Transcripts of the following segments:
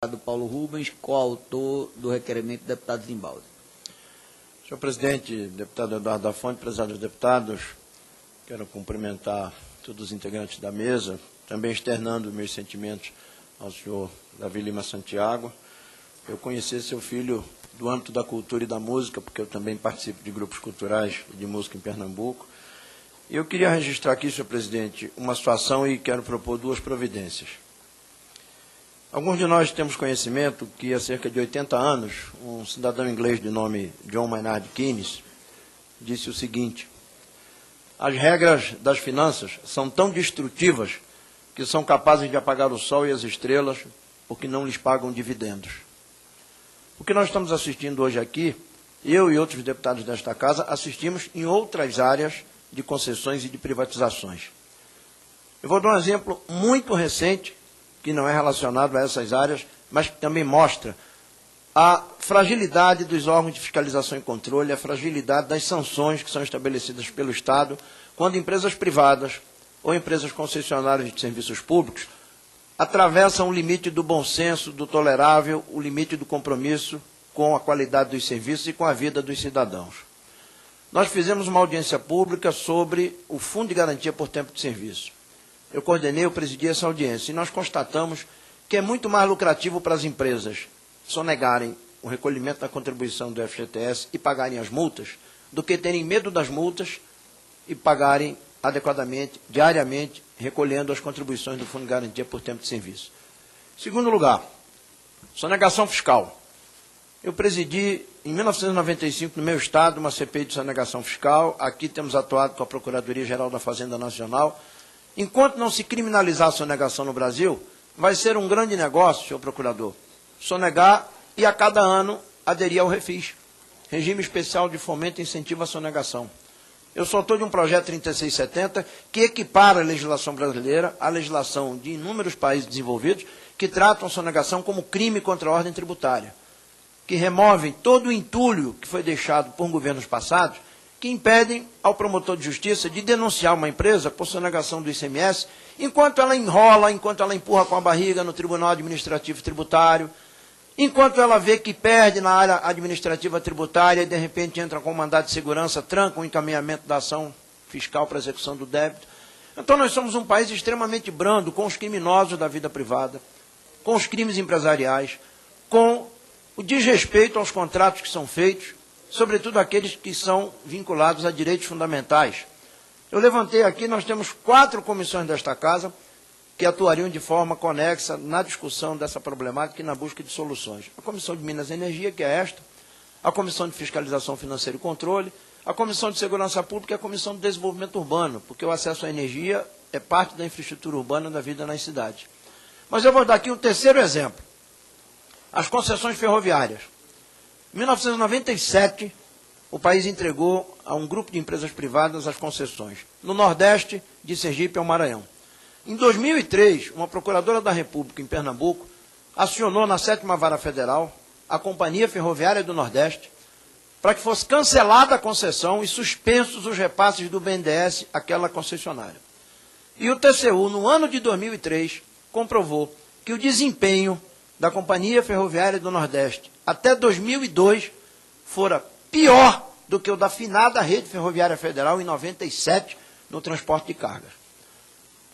Deputado Paulo Rubens, coautor do requerimento do deputado Zimbaldi. Senhor presidente, deputado Eduardo da Fonte, prezados deputados, quero cumprimentar todos os integrantes da mesa, também externando meus sentimentos ao senhor Davi Lima Santiago. Eu conheci seu filho do âmbito da cultura e da música, porque eu também participo de grupos culturais de música em Pernambuco. E eu queria registrar aqui, senhor presidente, uma situação e quero propor duas providências. Alguns de nós temos conhecimento que há cerca de 80 anos, um cidadão inglês de nome John Maynard Keynes disse o seguinte: as regras das finanças são tão destrutivas que são capazes de apagar o sol e as estrelas porque não lhes pagam dividendos. O que nós estamos assistindo hoje aqui, eu e outros deputados desta casa, assistimos em outras áreas de concessões e de privatizações. Eu vou dar um exemplo muito recente, que não é relacionado a essas áreas, mas que também mostra a fragilidade dos órgãos de fiscalização e controle, a fragilidade das sanções que são estabelecidas pelo Estado, quando empresas privadas ou empresas concessionárias de serviços públicos atravessam o limite do bom senso, do tolerável, o limite do compromisso com a qualidade dos serviços e com a vida dos cidadãos. Nós fizemos uma audiência pública sobre o Fundo de Garantia por Tempo de Serviço. Eu coordenei, eu presidi essa audiência, e nós constatamos que é muito mais lucrativo para as empresas sonegarem o recolhimento da contribuição do FGTS e pagarem as multas, do que terem medo das multas e pagarem adequadamente, diariamente, recolhendo as contribuições do Fundo de Garantia por Tempo de Serviço. Segundo lugar, sonegação fiscal. Eu presidi, em 1995, no meu estado, uma CPI de sonegação fiscal. Aqui temos atuado com a Procuradoria-Geral da Fazenda Nacional. Enquanto não se criminalizar a sonegação no Brasil, vai ser um grande negócio, senhor procurador, sonegar e a cada ano aderir ao REFIS, Regime Especial de Fomento e Incentivo à Sonegação. Eu sou autor de um projeto 3670 que equipara a legislação brasileira à legislação de inúmeros países desenvolvidos que tratam a sonegação como crime contra a ordem tributária, que removem todo o entulho que foi deixado por governos passados, que impedem ao promotor de justiça de denunciar uma empresa por sonegação do ICMS, enquanto ela enrola, enquanto ela empurra com a barriga no Tribunal Administrativo Tributário, enquanto ela vê que perde na área administrativa tributária e, de repente, entra com mandado de segurança, tranca o encaminhamento da ação fiscal para execução do débito. Então, nós somos um país extremamente brando com os criminosos da vida privada, com os crimes empresariais, com o desrespeito aos contratos que são feitos, sobretudo aqueles que são vinculados a direitos fundamentais. Eu levantei aqui, nós temos 4 comissões desta casa que atuariam de forma conexa na discussão dessa problemática e na busca de soluções. A Comissão de Minas e Energia, que é esta, a Comissão de Fiscalização Financeira e Controle, a Comissão de Segurança Pública e a Comissão de Desenvolvimento Urbano, porque o acesso à energia é parte da infraestrutura urbana da vida nas cidades. Mas eu vou dar aqui um terceiro exemplo. As concessões ferroviárias. Em 1997, o país entregou a um grupo de empresas privadas as concessões, no Nordeste, de Sergipe ao Maranhão. Em 2003, uma procuradora da República em Pernambuco acionou na 7ª Vara Federal a Companhia Ferroviária do Nordeste para que fosse cancelada a concessão e suspensos os repasses do BNDES àquela concessionária. E o TCU, no ano de 2003, comprovou que o desempenho da Companhia Ferroviária do Nordeste até 2002 fora pior do que o da finada Rede Ferroviária Federal em 97 no transporte de cargas.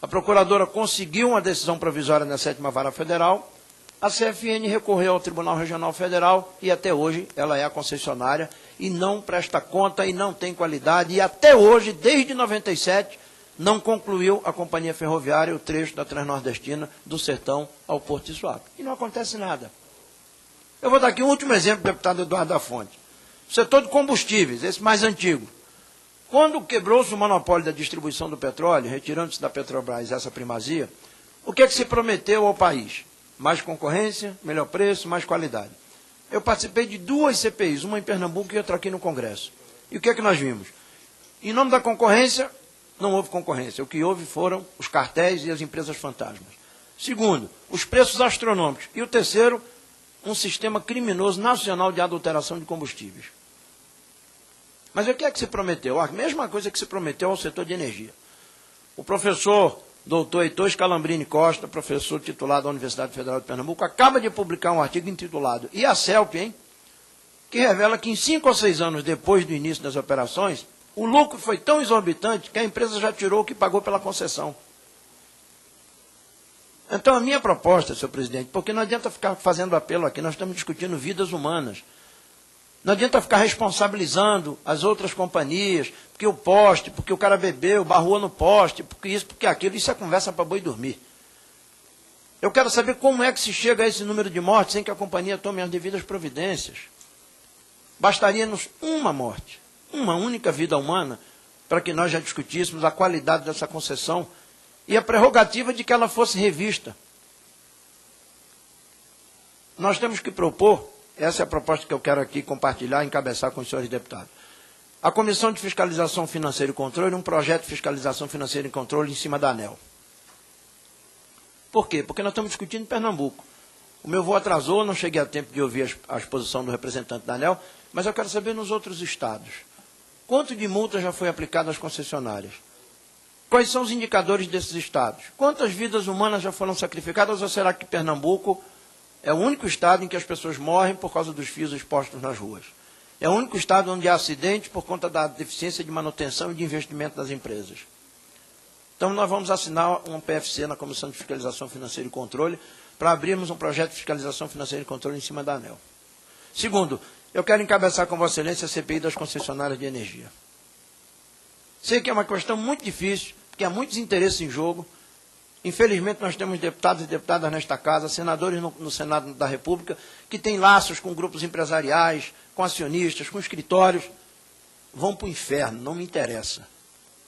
A procuradora conseguiu uma decisão provisória na 7ª Vara Federal, a CFN recorreu ao Tribunal Regional Federal e até hoje ela é a concessionária e não presta conta e não tem qualidade e até hoje, desde 97, não concluiu a Companhia Ferroviária o trecho da Transnordestina do Sertão ao Porto de Suape. E não acontece nada. Eu vou dar aqui um último exemplo, deputado Eduardo da Fonte. O setor de combustíveis, esse mais antigo. Quando quebrou-se o monopólio da distribuição do petróleo, retirando-se da Petrobras essa primazia, o que é que se prometeu ao país? Mais concorrência, melhor preço, mais qualidade. Eu participei de 2 CPIs, uma em Pernambuco e outra aqui no Congresso. E o que é que nós vimos? Em nome da concorrência, não houve concorrência. O que houve foram os cartéis e as empresas fantasmas. Segundo, os preços astronômicos. E o terceiro, um sistema criminoso nacional de adulteração de combustíveis. Mas o que é que se prometeu? A mesma coisa que se prometeu ao setor de energia. O professor doutor Heitor Scalambrini Costa, professor titular da Universidade Federal de Pernambuco, acaba de publicar um artigo intitulado "E a CELP, hein?", que revela que em 5 ou 6 anos depois do início das operações, o lucro foi tão exorbitante que a empresa já tirou o que pagou pela concessão. Então, a minha proposta, senhor presidente, porque não adianta ficar fazendo apelo aqui, nós estamos discutindo vidas humanas. Não adianta ficar responsabilizando as outras companhias, porque o poste, porque o cara bebeu, barrou no poste, porque isso, porque aquilo, isso é conversa para boi dormir. Eu quero saber como é que se chega a esse número de mortes sem que a companhia tome as devidas providências. Bastaria-nos uma morte, uma única vida humana, para que nós já discutíssemos a qualidade dessa concessão e a prerrogativa de que ela fosse revista. Nós temos que propor, essa é a proposta que eu quero aqui compartilhar e encabeçar com os senhores deputados, a Comissão de Fiscalização Financeira e Controle, um projeto de fiscalização financeira e controle em cima da ANEEL. Por quê? Porque nós estamos discutindo em Pernambuco. O meu voo atrasou, não cheguei a tempo de ouvir a exposição do representante da ANEEL, mas eu quero saber nos outros estados. Quanto de multa já foi aplicado às concessionárias? Quais são os indicadores desses estados? Quantas vidas humanas já foram sacrificadas, ou será que Pernambuco é o único estado em que as pessoas morrem por causa dos fios expostos nas ruas? É o único estado onde há acidente por conta da deficiência de manutenção e de investimento das empresas. Então, nós vamos assinar um PFC na Comissão de Fiscalização Financeira e Controle para abrirmos um projeto de fiscalização financeira e controle em cima da ANEEL. Segundo, eu quero encabeçar com Vossa Excelência a CPI das concessionárias de energia. Sei que é uma questão muito difícil, porque há muitos interesses em jogo. Infelizmente, nós temos deputados e deputadas nesta casa, senadores no Senado da República, que têm laços com grupos empresariais, com acionistas, com escritórios. Vão para o inferno, não me interessa.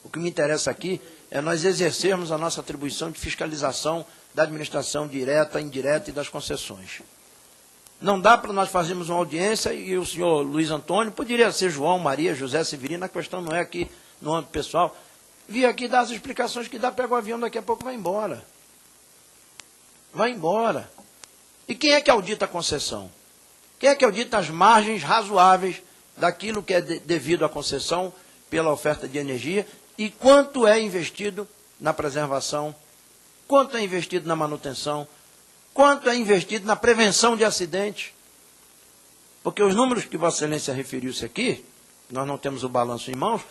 O que me interessa aqui é nós exercermos a nossa atribuição de fiscalização da administração direta, indireta e das concessões. Não dá para nós fazermos uma audiência e o senhor Luiz Antônio, poderia ser João, Maria, José, Severino, a questão não é aqui no âmbito pessoal, vir aqui dar as explicações que dá, pega o avião, daqui a pouco vai embora. Vai embora. E quem é que audita a concessão? Quem é que audita as margens razoáveis daquilo que é devido à concessão pela oferta de energia e quanto é investido na preservação, quanto é investido na manutenção, quanto é investido na prevenção de acidentes? Porque os números que Vossa Excelência referiu-se aqui, nós não temos o balanço em mãos,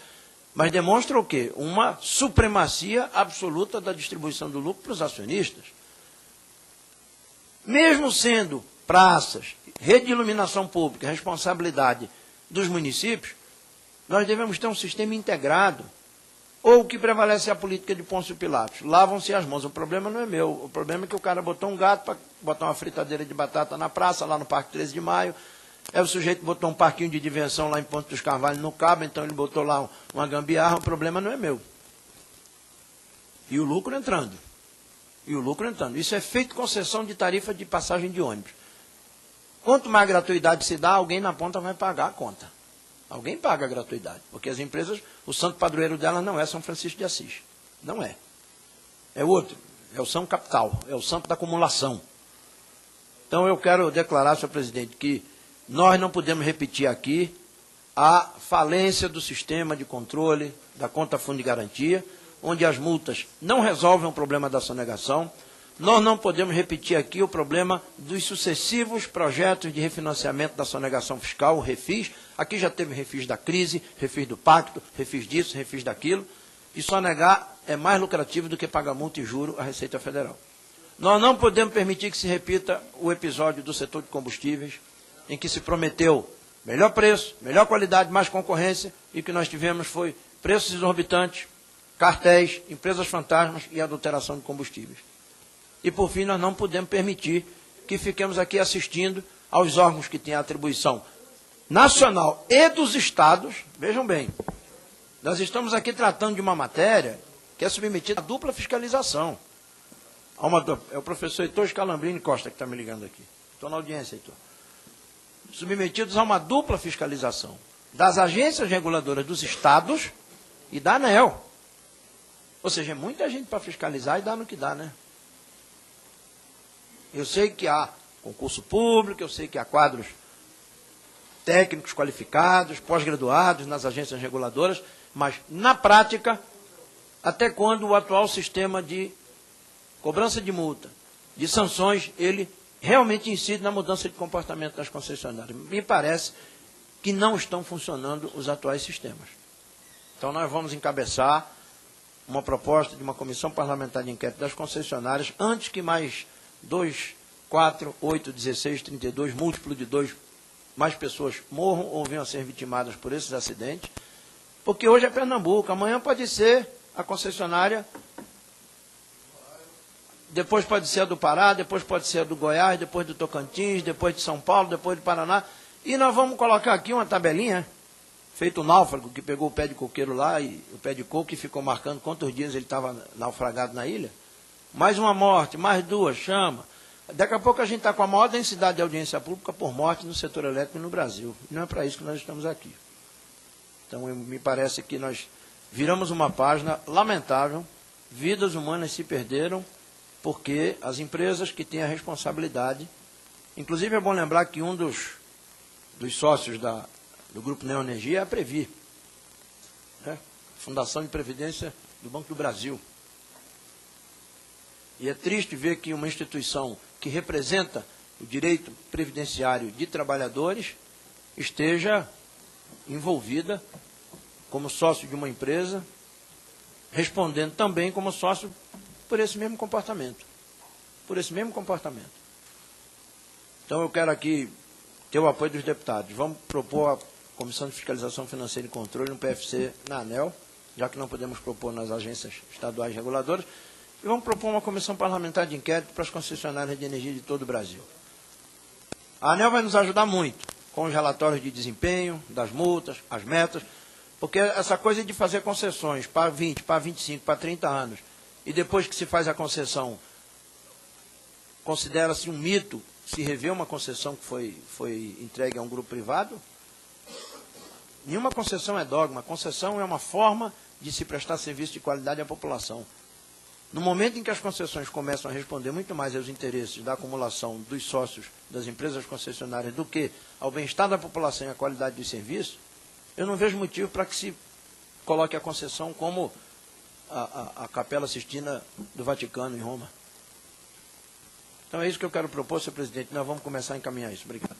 mas demonstram o quê? Uma supremacia absoluta da distribuição do lucro para os acionistas. Mesmo sendo praças, rede de iluminação pública, responsabilidade dos municípios, nós devemos ter um sistema integrado. Ou o que prevalece é a política de Pôncio Pilatos. Lavam-se as mãos. O problema não é meu. O problema é que o cara botou um gato para botar uma fritadeira de batata na praça, lá no Parque 13 de Maio. É o sujeito que botou um parquinho de diversão lá em Ponte dos Carvalhos, no Cabo, então ele botou lá uma gambiarra. O problema não é meu. E o lucro entrando. E o lucro entrando. Isso é feito concessão de tarifa de passagem de ônibus. Quanto mais gratuidade se dá, alguém na ponta vai pagar a conta. Alguém paga a gratuidade, porque as empresas, o santo padroeiro delas não é São Francisco de Assis. Não é. É outro. É o São Capital. É o santo da acumulação. Então, eu quero declarar, senhor presidente, que nós não podemos repetir aqui a falência do sistema de controle da conta fundo de garantia, onde as multas não resolvem o problema da sonegação. Nós não podemos repetir aqui o problema dos sucessivos projetos de refinanciamento da sonegação fiscal, o refis. Aqui já teve refis da crise, refis do pacto, refis disso, refis daquilo. E sonegar é mais lucrativo do que pagar multa e juro à Receita Federal. Nós não podemos permitir que se repita o episódio do setor de combustíveis, em que se prometeu melhor preço, melhor qualidade, mais concorrência, e o que nós tivemos foi preços exorbitantes, cartéis, empresas fantasmas e adulteração de combustíveis. E, por fim, nós não podemos permitir que fiquemos aqui assistindo aos órgãos que têm a atribuição nacional e dos estados. Vejam bem, nós estamos aqui tratando de uma matéria que é submetida a dupla fiscalização. É o professor Heitor Scalambrini Costa que está me ligando aqui. Estou na audiência, Heitor. Submetidos a uma dupla fiscalização das agências reguladoras dos estados e da ANEEL. Ou seja, é muita gente para fiscalizar e dá no que dá, né? Eu sei que há concurso público, eu sei que há quadros técnicos qualificados, pós-graduados nas agências reguladoras, mas, na prática, até quando o atual sistema de cobrança de multa, de sanções, ele realmente incide na mudança de comportamento das concessionárias. Me parece que não estão funcionando os atuais sistemas. Então, nós vamos encabeçar uma proposta de uma comissão parlamentar de inquérito das concessionárias, antes que mais 2, 4, 8, 16, 32, múltiplo de 2, mais pessoas morram ou venham a ser vitimadas por esses acidentes, porque hoje é Pernambuco, amanhã pode ser a concessionária, depois pode ser a do Pará, depois pode ser a do Goiás, depois do Tocantins, depois de São Paulo, depois do Paraná, e nós vamos colocar aqui uma tabelinha, feito o náufrago que pegou o pé de coqueiro lá, e o pé de coco, e ficou marcando quantos dias ele estava naufragado na ilha. Mais uma morte, mais 2, chama. Daqui a pouco a gente está com a maior densidade de audiência pública por morte no setor elétrico no Brasil. E não é para isso que nós estamos aqui. Então, me parece que nós viramos uma página lamentável, vidas humanas se perderam, porque as empresas que têm a responsabilidade, inclusive é bom lembrar que um dos sócios do Grupo Neoenergia é a Previ, né? Fundação de Previdência do Banco do Brasil. E é triste ver que uma instituição que representa o direito previdenciário de trabalhadores esteja envolvida como sócio de uma empresa, respondendo também como sócio por esse mesmo comportamento. Por esse mesmo comportamento. Então eu quero aqui ter o apoio dos deputados. Vamos propor a Comissão de Fiscalização Financeira e Controle no PFC na ANEEL, já que não podemos propor nas agências estaduais reguladoras, e vamos propor uma comissão parlamentar de inquérito para as concessionárias de energia de todo o Brasil. A ANEEL vai nos ajudar muito com os relatórios de desempenho, das multas, as metas, porque essa coisa de fazer concessões para 20, para 25, para 30 anos, e depois que se faz a concessão, considera-se um mito se rever uma concessão que foi entregue a um grupo privado. Nenhuma concessão é dogma. Concessão é uma forma de se prestar serviço de qualidade à população. No momento em que as concessões começam a responder muito mais aos interesses da acumulação dos sócios das empresas concessionárias do que ao bem-estar da população e à qualidade dos serviços, eu não vejo motivo para que se coloque a concessão como a Capela Sistina do Vaticano, em Roma. Então é isso que eu quero propor, senhor presidente. Nós vamos começar a encaminhar isso. Obrigado.